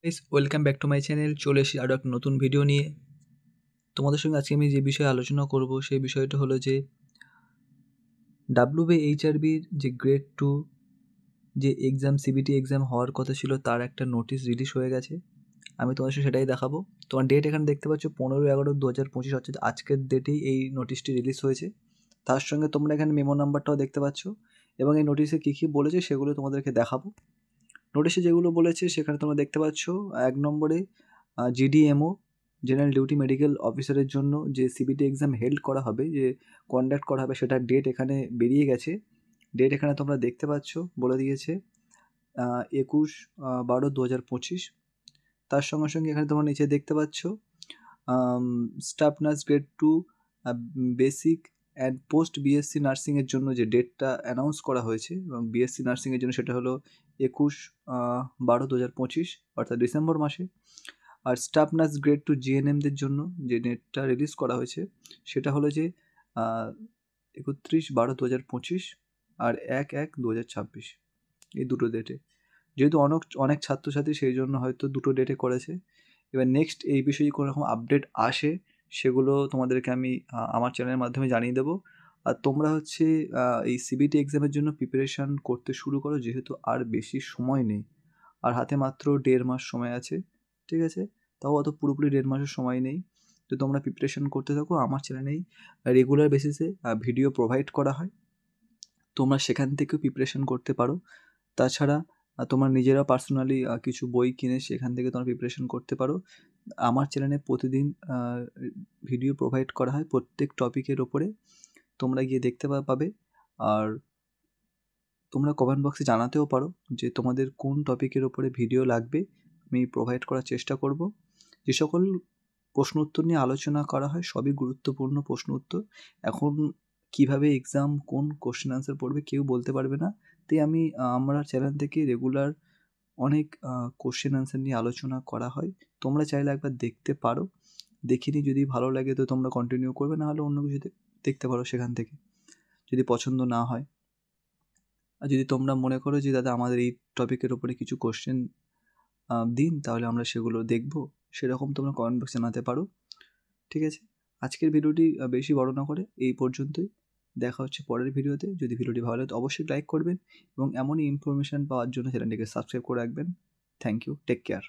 Guys welcome back to my channel. চলে এসেছি আরও একটা নতুন ভিডিও নিয়ে। তোমাদের সঙ্গে আজকে আমি যে বিষয়ে আলোচনা করব সেই বিষয়টা হলো যে WBHRBর যে গ্রেড 2 যে এক্সাম সিবিটি এক্সাম হওয়ার কথা ছিল তার একটা নোটিশ রিলিজ হয়ে গেছে। আমি তোমাদের সাথে সেটাই দেখাবো। তোমার ডেট এখানে দেখতে পাচ্ছ 15/11/2025 অর্থাৎ আজকের ডেটেই এই নোটিশটি রিলিজ হয়েছে। তার সঙ্গে তোমরা এখানে মেমো নাম্বারটাও দেখতে পাচ্ছ এবং এই নোটিশে কী কী বলেছে সেগুলো তোমাদেরকে দেখাবো। নোটিশে যেগুলো বলেছে সেখানে তোমরা দেখতে পাচ্ছ 1 নম্বরে GDMO জেনারেল ডিউটি মেডিকেল অফিসারের জন্য যে সিবিটি এক্সাম হেল্ড করা হবে, যে কন্ডাক্ট করা হবে, সেটার ডেট এখানে বেরিয়ে গেছে। ডেট এখানে তোমরা দেখতে পাচ্ছ, বলে দিয়েছে 21/12/2025। তার সঙ্গে সঙ্গে এখানে তোমরা নিচে দেখতে পাচ্ছ staff nurse grade 2 basic and post BSc নার্সিংয়ের জন্য যে ডেটটা অ্যানাউন্স করা হয়েছে এবং বিএসসি নার্সিংয়ের জন্য সেটা হলো 21/12/2025 অর্থাৎ ডিসেম্বর মাসে। আর স্টাফ নার্স গ্রেড 2 জিএনএমদের জন্য যে ডেটটা রিলিজ করা হয়েছে সেটা হলো যে 31/12/2025 আর 1/1/2026, এই দুটো ডেটে। যেহেতু অনেক ছাত্রছাত্রী সেই জন্য হয়তো দুটো ডেটে করেছে। এবার নেক্সট এই বিষয়ে কোনো রকম আপডেট আসে সেগুলো তোমাদেরকে আমি আমার চ্যানেলের মাধ্যমে জানিয়ে দেবো। আর তোমরা হচ্ছে এই সিবিটি এক্সামের জন্য প্রিপারেশান করতে শুরু করো, যেহেতু আর বেশি সময় নেই, আর হাতে মাত্র 1.5 মাস সময় আছে। ঠিক আছে, তাও অত পুরোপুরি 1.5 মাসের সময় নেই। তো তোমরা প্রিপারেশান করতে থাকো। আমার চ্যানেলেই রেগুলার বেসিসে ভিডিও প্রোভাইড করা হয়, তোমরা সেখান থেকেও প্রিপারেশান করতে পারো। তাছাড়া তোমরা নিজেরা পার্সোনালি কিছু বই কিনে সেখান থেকে তোমরা প্রিপারেশান করতে পারো। আমার চ্যানেলে প্রতিদিন ভিডিও প্রোভাইড করা হয় প্রত্যেক টপিকের ওপরে, তোমরা গিয়ে দেখতে পাবে। আর তোমরা কমেন্ট বক্সে জানাতেও পারো যে তোমাদের কোন টপিকের ওপরে ভিডিও লাগবে, আমি প্রোভাইড করার চেষ্টা করব। যে সকল প্রশ্ন উত্তর নিয়ে আলোচনা করা হয় সবই গুরুত্বপূর্ণ প্রশ্ন উত্তর। এখন কিভাবে এক্সাম কোন কোশ্চেন আনসার পড়বে কেউ বলতে পারবে না, তাই আমরা চ্যানেল থেকে রেগুলার অনেক কোশ্চেন আনসার নিয়ে আলোচনা করা হয়। তোমরা চাইলে একবার দেখতে পারো, দেখে নিয়ে যদি ভালো লাগে তো তোমরা কন্টিনিউ করবে, নাহলে অন্য কিছু দেখতে পারো সেখান থেকে, যদি পছন্দ না হয়। আর যদি তোমরা মনে করো যে দাদা আমাদের এই টপিকের ওপরে কিছু কোশ্চেন দিন, তাহলে আমরা সেগুলো দেখব, সেরকম তোমরা কমেন্ট বক্সে জানাতে পারো। ঠিক আছে, আজকের ভিডিওটি বেশি বড় না করে এই পর্যন্তই। দেখা হচ্ছে পরের ভিডিওতে। যদি ভিডিওটি ভালো লাগে তো অবশ্যই লাইক করবেন এবং এমনই ইনফরমেশান পাওয়ার জন্য চ্যানেলটিকে সাবস্ক্রাইব করে রাখবেন। Thank you, take care.